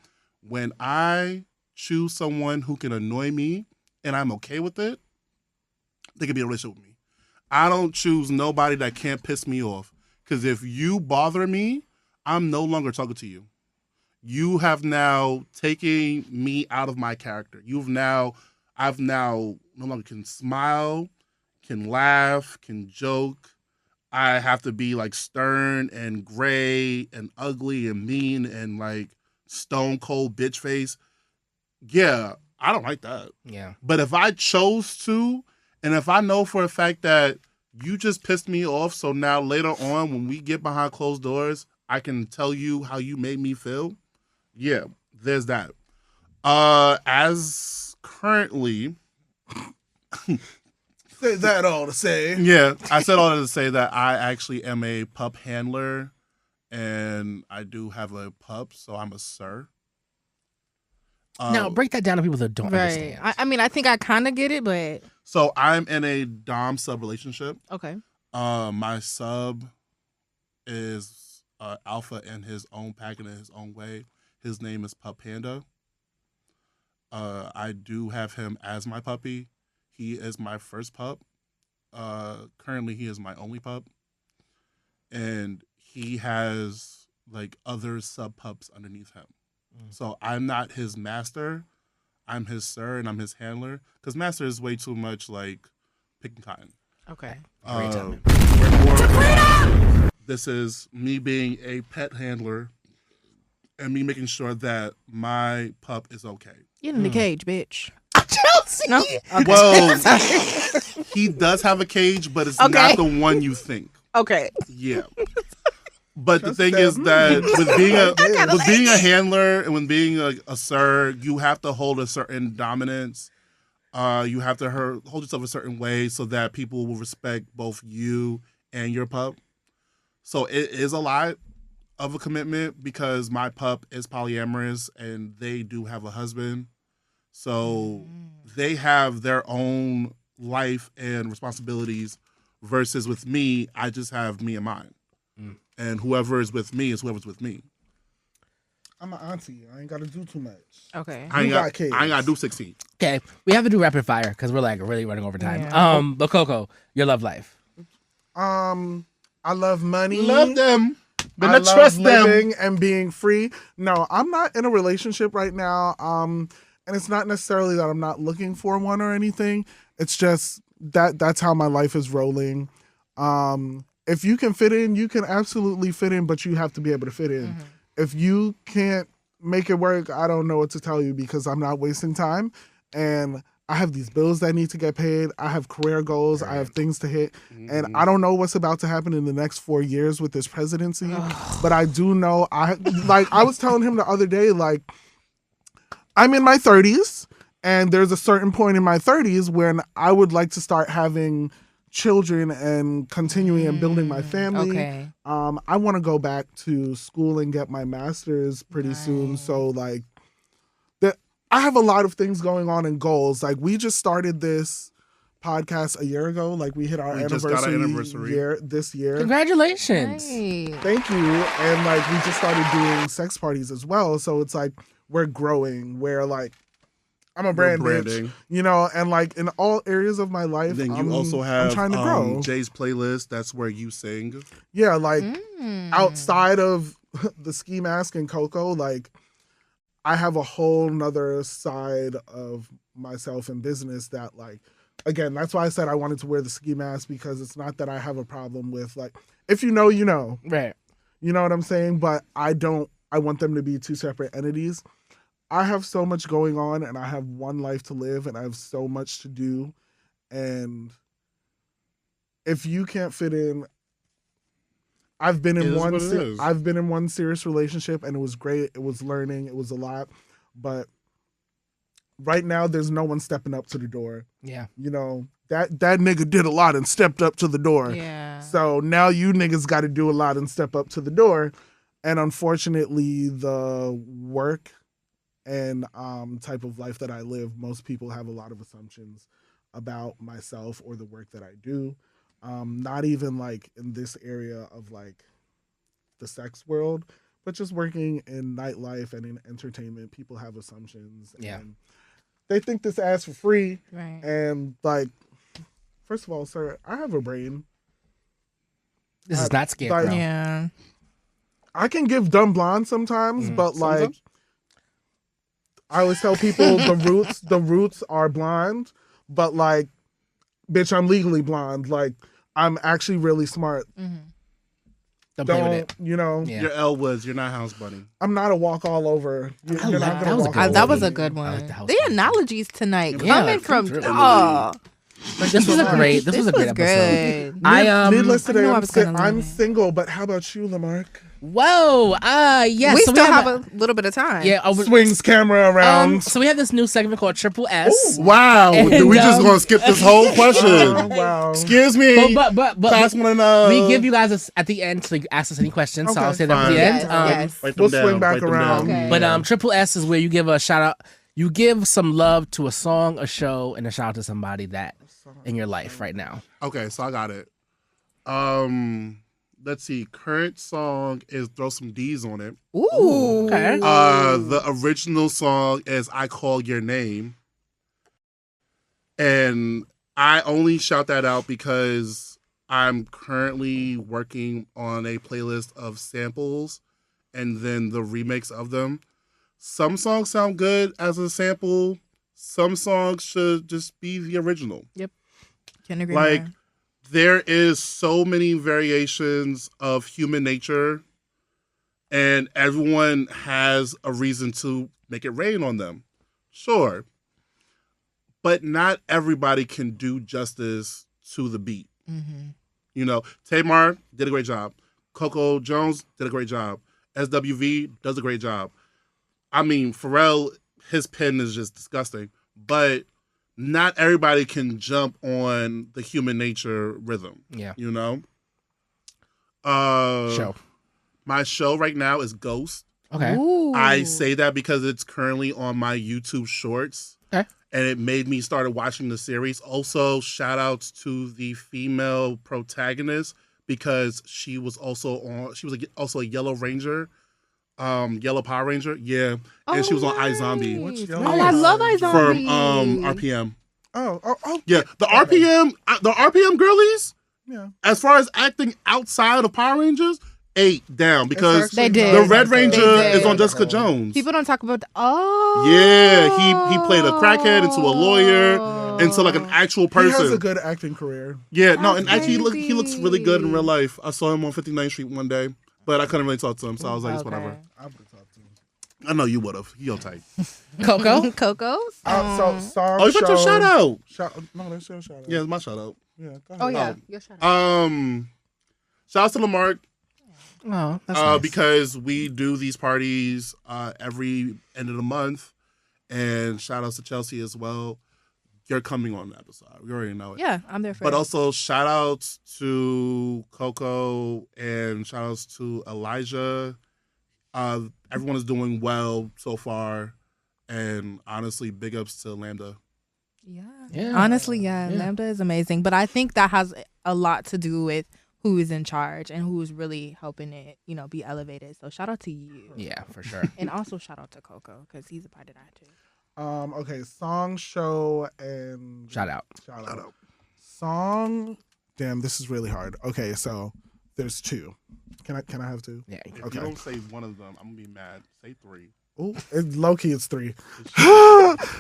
when I choose someone who can annoy me and I'm okay with it, they can be in a relationship with me. I don't choose nobody that can't piss me off, because if you bother me, I'm no longer talking to you. You have now taken me out of my character. I've now no longer can smile, can laugh, can joke. I have to be like stern and gray and ugly and mean and like stone cold bitch face. Yeah, I don't like that. Yeah. But if I chose to, and if I know for a fact that you just pissed me off, so now later on when we get behind closed doors, I can tell you how you made me feel. Yeah, there's that. As currently, Say that all to say. yeah, I said all that to say that I actually am a pup handler, and I do have a pup, so I'm a sir. Now, break that down to people that don't understand. I mean, I think I kind of get it, but... So I'm in a dom-sub relationship. Okay. My sub is alpha in his own packet in his own way. His name is Pup Panda. I do have him as my puppy. He is my first pup. Currently, he is my only pup. And he has, like, other sub-pups underneath him. So I'm not his master. I'm his sir, and I'm his handler. Because master is way too much like picking cotton. Okay. This is me being a pet handler and me making sure that my pup is okay. Get in the cage, bitch. Chelsea! No? Okay. Well, he does have a cage, but it's not the one you think. Okay. Yeah. But the thing is that with being a handler and when being a sir, you have to hold a certain dominance. You have to hold yourself a certain way so that people will respect both you and your pup. So it is a lot of a commitment because my pup is polyamorous and they do have a husband. So they have their own life and responsibilities versus with me, I just have me and mine. And whoever is with me is whoever's with me. I'm an auntie. I ain't got to do too much. Okay. I ain't got to do 16. Okay. We have to do rapid fire because we're like really running over time. Yeah. But Coco, your love life. I love money. Love them. But I not love trust living them. and being free. No, I'm not in a relationship right now. And it's not necessarily that I'm not looking for one or anything. It's just that's how my life is rolling. If you can fit in, you can absolutely fit in, but you have to be able to fit in. Mm-hmm. If you can't make it work, I don't know what to tell you because I'm not wasting time. And I have these bills that need to get paid. I have career goals. Right. I have things to hit. Mm-hmm. And I don't know what's about to happen in the next 4 years with this presidency. But I do know, I was telling him the other day, like, I'm in my 30s. And there's a certain point in my 30s when I would like to start having children and continuing and building my family. Okay. I want to go back to school and get my master's pretty soon. So like I have a lot of things going on and goals. Like we just started this podcast a year ago. Like we hit our anniversary year this year. Congratulations. Hey. Thank you. And like we just started doing sex parties as well. So it's like we're growing. We're like I'm a bitch, you know, and like in all areas of my life, then you also have I'm trying to grow. Jay's playlist. That's where you sing. Yeah, like outside of the ski mask and Coco, like I have a whole nother side of myself in business that like, again, that's why I said I wanted to wear the ski mask because it's not that I have a problem with like, if you know, you know. Right. You know what I'm saying? But I want them to be two separate entities. I have so much going on and I have one life to live and I have so much to do. And if you can't fit in, I've been in one serious relationship and it was great. It was learning. It was a lot. But right now there's no one stepping up to the door. Yeah. You know, that nigga did a lot and stepped up to the door. Yeah. So now you niggas got to do a lot and step up to the door. And unfortunately the work and type of life that I live, most people have a lot of assumptions about myself or the work that I do. Not even like in this area of like the sex world, but just working in nightlife and in entertainment, people have assumptions. Yeah. And they think this ass for free. Right. And like, first of all, sir, I have a brain. This is not Scarecrow. Like, yeah. I can give dumb blonde sometimes, but like, I always tell people the roots are blonde, but like, bitch, I'm legally blonde. Like, I'm actually really smart. Mm-hmm. Don't play with it. You know, You're Elwoods. You're not House Bunny. I'm not a walk all over. You're not gonna walk all That over was a me. good one. Like the analogies tonight Yeah, coming from really this was a great. This was a great episode. good. I Needless to I knew I say, was gonna I'm love it. single. But how about you, Lamark? Whoa. Yes. We so still have a little bit of time. Yeah. Swings camera around. So we have this new segment called Triple S. Ooh, wow. And, we just going to skip this whole question? Wow. Excuse me. But Class wanna know. we give you guys at the end, so you can ask us any questions. So Okay, I'll say that at the Yes, end. yes. We'll swing back around. Okay. But Triple S is where you give a shout out. You give some love to a song, a show, and a shout out to somebody that in your life right now. Okay, so I got it. Let's see. Current song is Throw Some D's on It. Ooh. Okay. The original song is I Call Your Name. And I only shout that out because I'm currently working on a playlist of samples and then the remix of them. Some songs sound good as a sample. Some songs should just be the original. Yep. Can agree Like, more. there is so many variations of human nature, and everyone has a reason to make it rain on them. Sure. But not everybody can do justice to the beat. Mm-hmm. You know, Tamar did a great job. Coco Jones did a great job. SWV does a great job. I mean, Pharrell, his pen is just disgusting. But not everybody can jump on the human nature rhythm. Yeah. You know? Show. My show right now is Ghost. Okay. Ooh. I say that because it's currently on my YouTube Shorts. Okay. And it made me started watching the series. Also, shout outs to the female protagonist because she was also also a Yellow Ranger. Yellow Power Ranger, yeah, and she was on iZombie What's Oh, Yellow I love from iZombie. RPM. Oh. Yeah, the RPM girlies. Yeah. As far as acting outside of Power Rangers, 8 down because They did. the Red Ranger They did. is on Jessica Jones. People don't talk about. Yeah, he played a crackhead into a lawyer into like an actual person. He has a good acting career. Yeah, no, and That's actually he looks really good in crazy. real life. I saw him on 59th Street one day, but I couldn't really talk to him, so I was like, it's whatever. I would talk to him. I know you would have. You're tight. Coco. Coco. So song. Oh, you put your shout out. No, that's your shout out. Yeah, it's my shout out. Yeah. Go ahead. Oh yeah. Your shout out. Shout out to Lamark Oh, that's nice. because we do these parties every end of the month, and shout outs to Chelsea as well. You're coming on the episode. We already know it. Yeah, I'm there for But it. also shout outs to Coco and shout outs to Elijah. Everyone is doing well so far, and honestly, big ups to Lambda. Yeah. Honestly, yeah, Lambda is amazing. But I think that has a lot to do with who is in charge and who's really helping it, be elevated. So shout out to you. Yeah, for sure. And also shout out to Coco because he's a part of that too. Okay, song, show, and Shout out. Shout out. Song. Damn, this is really hard. Okay, so there's 2. Can I have 2? Yeah. If Okay. you don't say one of them, I'm gonna be mad. Say 3. Oh, low key, it's 3.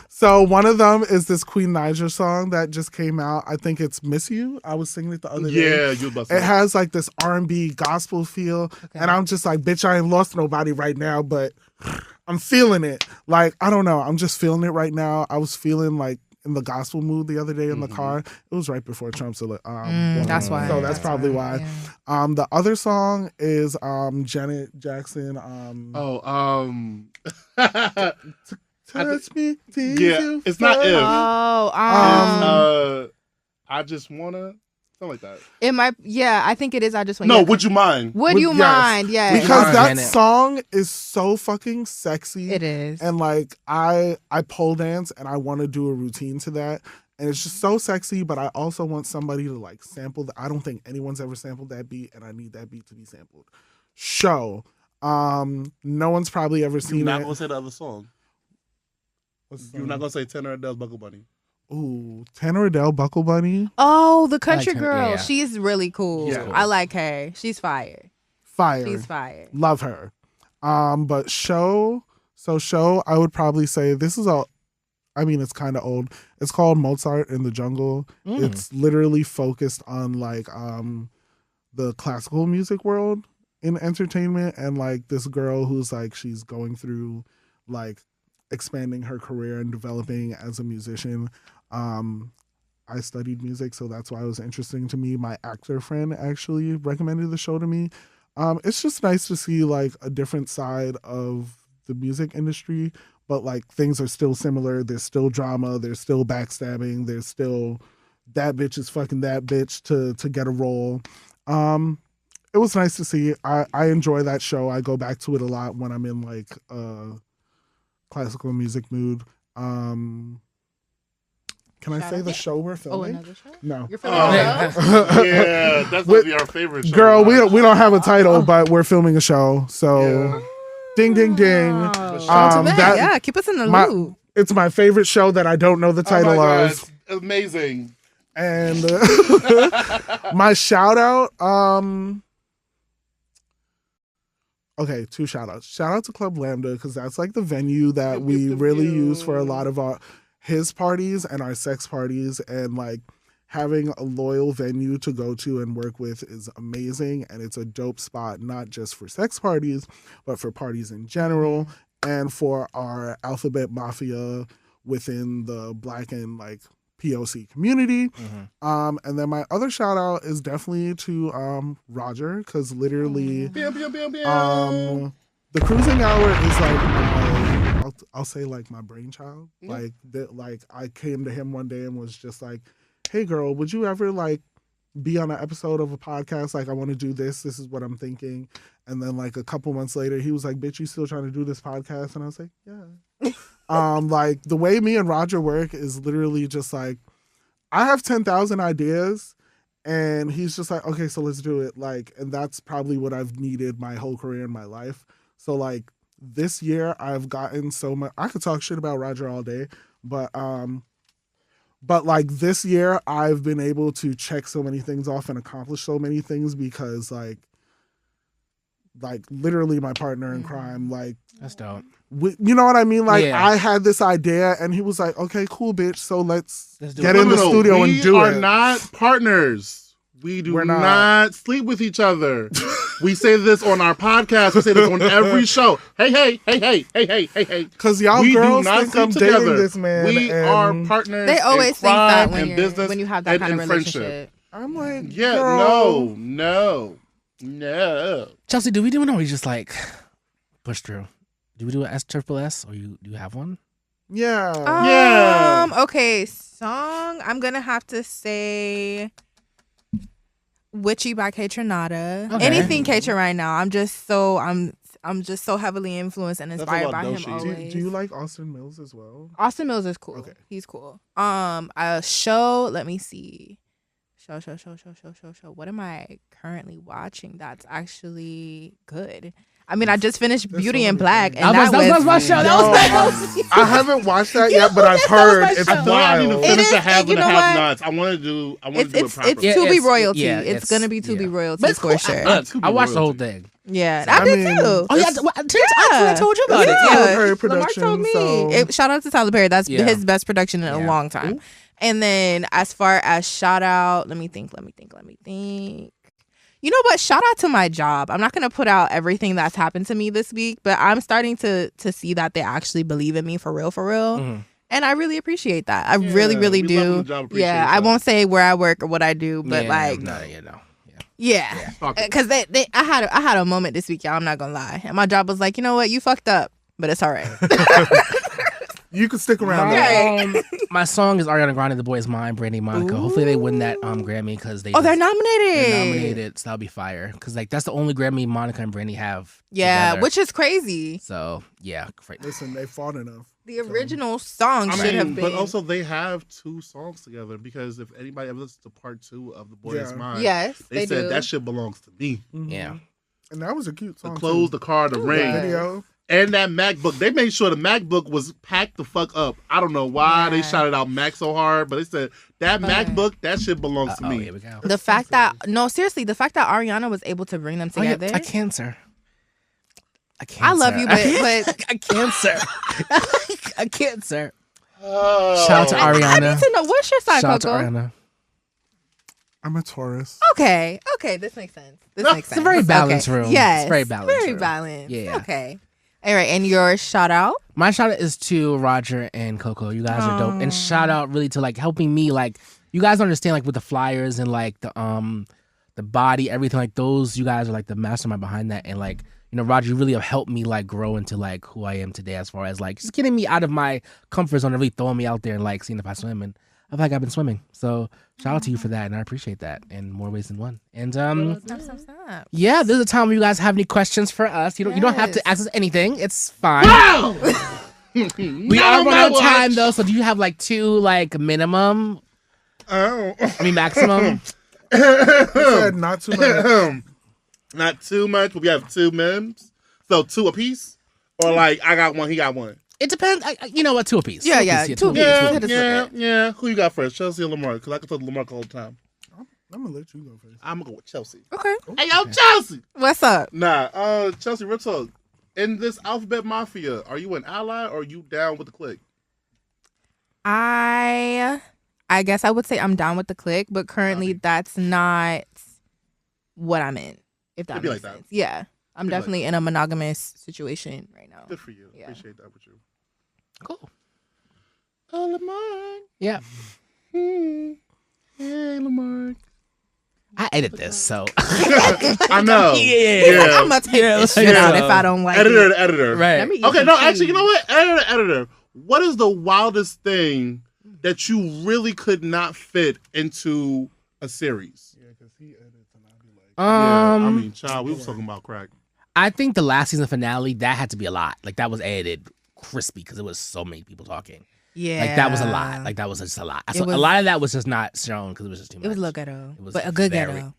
So one of them is this Queen Niger song that just came out. I think it's "Miss You." I was singing it the other day. Yeah, you bust It has like this R&B gospel feel, and I'm just like, bitch, I ain't lost nobody right now, but I'm feeling it. Like, I don't know, I'm just feeling it right now. I was feeling like in the gospel mood the other day in the car. It was right before Trump's That's why. So that's probably why. Yeah. The other song is Janet Jackson. Touch me, tease Yeah, you it's not first. if. Oh, I just wanna something like that. it might. Yeah, I think it is. I just want. No, yeah, would you mind? Would you yes. mind? Yeah, Because that Janet. song is so fucking sexy. it is. And like I pole dance and I want to do a routine to that. And it's just so sexy, but I also want somebody to like sample that. I don't think anyone's ever sampled that beat, and I need that beat to be sampled. Show. No one's probably ever You're seen not it. gonna say the other song. What's the You're not song? gonna say Tenor Adele's Buckle Bunny. Ooh, Tanner Adele, Buckle Bunny. Oh, the country her, girl. yeah. She's really cool. Yeah. I like her. She's fire. Fire. She's fire. Love her. But show, I would probably say this is it's kind of old. It's called Mozart in the Jungle. It's literally focused on like the classical music world in entertainment, and like this girl who's like she's going through like expanding her career and developing as a musician. I studied music, so that's why it was interesting to me. My actor friend actually recommended the show to me. It's just nice to see like a different side of the music industry, but like things are still similar. There's still drama. There's still backstabbing. There's still that bitch is fucking that bitch to get a role. It was nice to see. I enjoy that show. I go back to it a lot when I'm in like classical music mood. Can I say the show we're filming? Oh, another show? No. You're filming a show? Yeah, that's gonna be our favorite show. Girl, we don't have a title, but we're filming a show. So, ding, ding, ding. Yeah, keep us in the loop. It's my favorite show that I don't know the title of. Amazing. And my shout out. Okay, 2 shout outs. Shout out to Club Lambda because that's like the venue that we really use for a lot of his parties and our sex parties, and like having a loyal venue to go to and work with is amazing, and it's a dope spot not just for sex parties but for parties in general and for our alphabet mafia within the Black and like POC community. And then my other shout out is definitely to Roger, because literally the cruising hour is like I'll say like my brainchild. Like I came to him one day and was just like, hey girl, would you ever like be on an episode of a podcast? Like I want to do this is what I'm thinking. And then like a couple months later he was like, bitch, you still trying to do this podcast? And I was like, yeah. Like the way me and Roger work is literally just like, I have 10,000 ideas and he's just like, okay, so let's do it. Like, and that's probably what I've needed my whole career in my life. So like this year I've gotten so much, I could talk shit about Roger all day, but like this year I've been able to check so many things off and accomplish so many things because like literally my partner in crime, like that's dope. You know what I mean? Like I had this idea and he was like, okay, cool, bitch. So let's get in the studio and do it. We are not partners. We do not sleep with each other. We say this on our podcast. We say this on every show. Hey. Because y'all girls think I'm dating this man. We are partners. They always think that when you have that kind of relationship. I'm like, yeah, girl. No. Chelsea, do we do one or we just like push through? Do we do an S? Or do you have one? Yeah. Okay, song. I'm gonna have to say Witchy by K Tronada. Okay. Anything K Tron right now. I'm just so heavily influenced and inspired by him always. Do you like Austin Mills as well? Austin Mills is cool. Okay. He's cool. A show, let me see. Show. What am I currently watching that's actually good? I mean, I just finished Beauty and Blacc, and that was my show. I haven't watched that yet, but I've heard it's wild. I need to finish the Half and Half Nots. I want to do it properly. It's Tubi royalty. Yeah, it's gonna be Tubi royalty for sure. I watched the whole thing. Yeah, I did too. Oh yeah, I told you about it. Yeah, Lamark told me. Shout out to Tyler Perry. That's his best production in a long time. Ooh. And then as far as shout out, let me think. You know what? Shout out to my job. I'm not going to put out everything that's happened to me this week, but I'm starting to see that they actually believe in me for real. Mm-hmm. And I really appreciate that. I really do. Yeah, I won't say where I work or what I do, but because I had a moment this week, y'all. I'm not going to lie. And my job was like, you know what? You fucked up, but it's all right. You can stick around. My song is Ariana Grande, The Boy Is Mine, Brandy Monica. Ooh. Hopefully they win that Grammy because they're nominated. So that'll be fire. Because like that's the only Grammy Monica and Brandy have. Yeah, together. Which is crazy. So yeah, great. Listen, they fought enough. The original song should have been. But also they have 2 songs together because if anybody ever listens to part 2 of The Boy Is Mine, yes, they said do. That shit belongs to me. Mm-hmm. Yeah, and that was a cute song. The clothes, the car, the ring. Video. And that MacBook, they made sure the MacBook was packed the fuck up. I don't know why they shouted out Mac so hard, but they said that MacBook, that shit belongs to me. Here we go. The fact that Ariana was able to bring them together. I can't, sir. I love you, but I can't, sir. I can't, sir. Shout out to Ariana. I need to know, what's your sign, Shout Coco? out to Ariana. I'm a Taurus. Okay, this makes sense. It's a very balanced room. Yes, it's very balanced. Very balanced. Yeah. Okay. All right, and your shout out? My shout out is to Roger and Coco. You guys are dope. And shout out really to like helping me, like you guys understand like with the flyers and like the the body, everything like those. You guys are like the mastermind behind that, and like Roger, you really have helped me like grow into like who I am today, as far as like just getting me out of my comfort zone and really throwing me out there and like seeing if I swim, and I feel like I've been swimming. So shout out to you for that, and I appreciate that in more ways than one. And yeah, there's a time where you guys have any questions for us. You don't have to ask us anything. It's fine. We are running out of time though, so do you have like 2 like minimum? Maximum. Said not too much. Not too much, but we have 2 memes. So 2 apiece? Or like, I got 1, he got 1? It depends. You know what? 2 apiece. Yeah, 2 apiece. Yeah. Who you got first? Chelsea or Lamark? Because I can talk to Lamark all the time. I'm going to let you go first. I'm going to go with Chelsea. Okay. Hey, yo, Chelsea! What's up? Nah, Chelsea, real talk. In this alphabet mafia, are you an ally or are you down with the clique? I guess I would say I'm down with the clique, but currently that's not what I'm in. If that makes sense. Yeah. I'm definitely in a monogamous situation right now. Good for you. Yeah. Appreciate that with you. Cool. Oh, Lamark. Yeah. Hey, Lamark. I edit this, so I know. Yeah. I'm gonna take this shit out if I don't like editor it. To editor. Right. Okay, no, actually, you know what? Editor to editor. What is the wildest thing that you really could not fit into a series? Yeah, because he edits and I'd be like... I mean, child, we were talking about crack. I think the last season finale, that had to be a lot. Like, that was edited crispy because it was so many people talking. Yeah. Like, that was a lot. Like, that was just a lot. So a lot of that was just not shown because it was just too much. It was a little ghetto. But a good ghetto.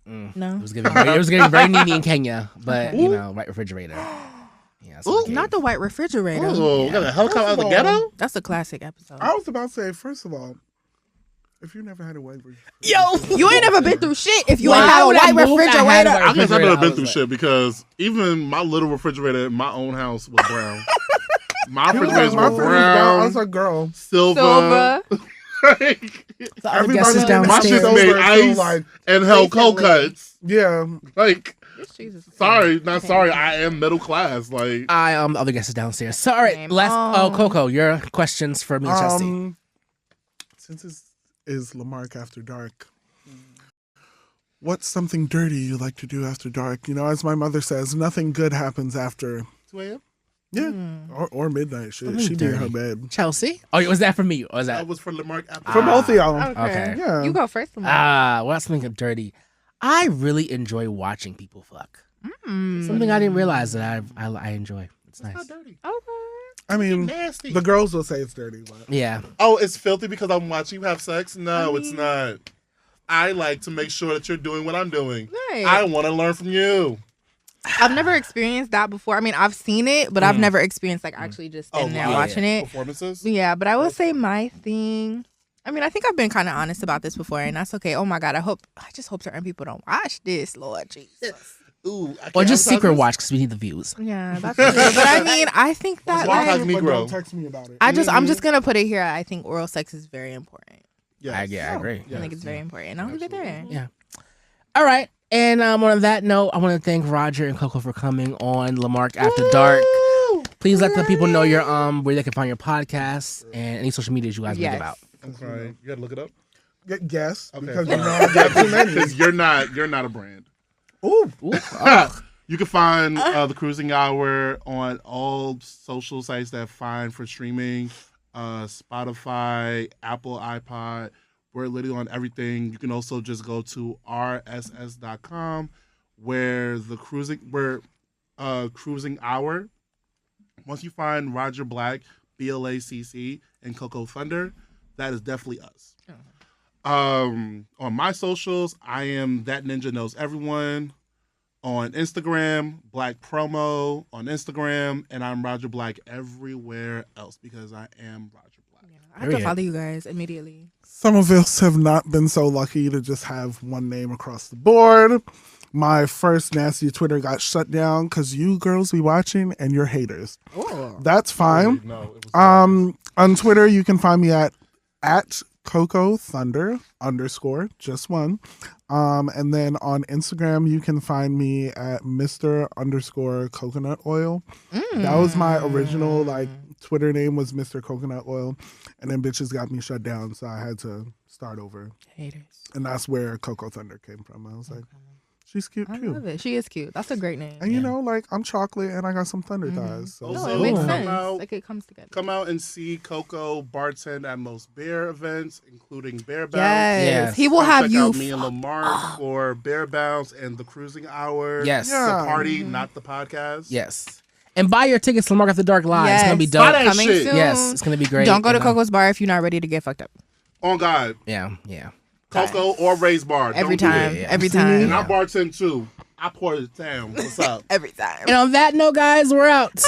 No? It was getting very needy in Kenya, but, white refrigerator. Yeah, not the white refrigerator. Oh, we got a helicopter out of the ghetto? That's a classic episode. I was about to say, first of all, if you never had a white refrigerator... Yo! You ain't never been through shit if you ain't had a white refrigerator. I guess I've never been through shit because even my little refrigerator in my own house was brown. My refrigerator was brown. I was a girl. Silver. Everybody downstairs. My shit made ice and held cold cuts. Yeah. Like... Jesus. Sorry, not sorry. I am middle class. Like the other guest is downstairs. So, all right, Coco, your questions for me and Chelsea. Since this is Lamark After Dark, what's something dirty you like to do after dark? As my mother says, nothing good happens after 2 a.m. Yeah, or midnight. She be in her bed. Chelsea? Oh, was that for me? Or was that? That was for Lamark After For both of y'all. Okay. Yeah. You go first, Lamark. What's something dirty? I really enjoy watching people fuck. Something I didn't realize that I enjoy. It's nice. Not dirty. Okay. I mean, nasty. The girls will say it's dirty. But... Yeah. Oh, it's filthy because I'm watching you have sex? No, it's not. I like to make sure that you're doing what I'm doing. Right. I want to learn from you. I've never experienced that before. I mean, I've seen it, but I've never experienced like actually just sitting there watching it. Performances? Yeah, but I will say my thing. I mean, I think I've been kind of honest about this before, and that's okay. Oh my God, I just hope certain people don't watch this, Lord Jesus. Ooh, or just secret watch because we need the views. Yeah, that's true. But I mean, I think that don't text me about it. I'm just gonna put it here. I think oral sex is very important. Yes. I agree. I think it's very important. I'll leave it there. Yeah. All right. And on that note, I want to thank Roger and Coco for coming on Lamark After Dark. Please let the people know your where they can find your podcast and any social medias you guys think about. Okay, you gotta look it up. Yes, okay. Because I too many. Because you're not a brand. Ooh. You can find the Cruising Hour on all social sites that find for streaming, Spotify, Apple, iPod. We're literally on everything. You can also just go to rss.com where the Cruising Hour. Once you find Roger Blacc, BLACC, and Coco Thunder, that is definitely us. On my socials, I am That Ninja Knows Everyone. On Instagram, Blacc Promo on Instagram, and I'm Roger Blacc everywhere else because I am Roger Blacc. Yeah, I have to follow you guys immediately. Some of us have not been so lucky to just have one name across the board. My first nasty Twitter got shut down because you girls be watching and you're haters. Oh. That's fine. No, on Twitter, you can find me at Coco Thunder _ just one. And then on Instagram, you can find me at Mr. _ coconut oil. That was my original Twitter name was Mr. Coconut Oil. And then bitches got me shut down. So I had to start over. Haters. And that's where Coco Thunder came from. I was like, she's cute I too. love it. She is cute. That's a great name. And you know, I'm chocolate and I got some thunder thighs. So. No, it makes sense. It comes together. Come out and see Coco bartend at most bear events, including Bear Bounce. Yes. He will have check you. Out me and Lamark for Bear Bounce and the Cruising Hour. Yes. The party, not the podcast. Yes. And buy your tickets to Lamark After Dark Live. Yes. It's going to be dope. Coming shit. soon. Yes, it's going to be great. Don't go to Coco's bar if you're not ready to get fucked up. On God. Yeah. Coco or Ray's Bar. Every Don't do time. it. Every time. And I bartend too. I pour it down. What's up? Every time. And on that note, guys, we're out. Peace.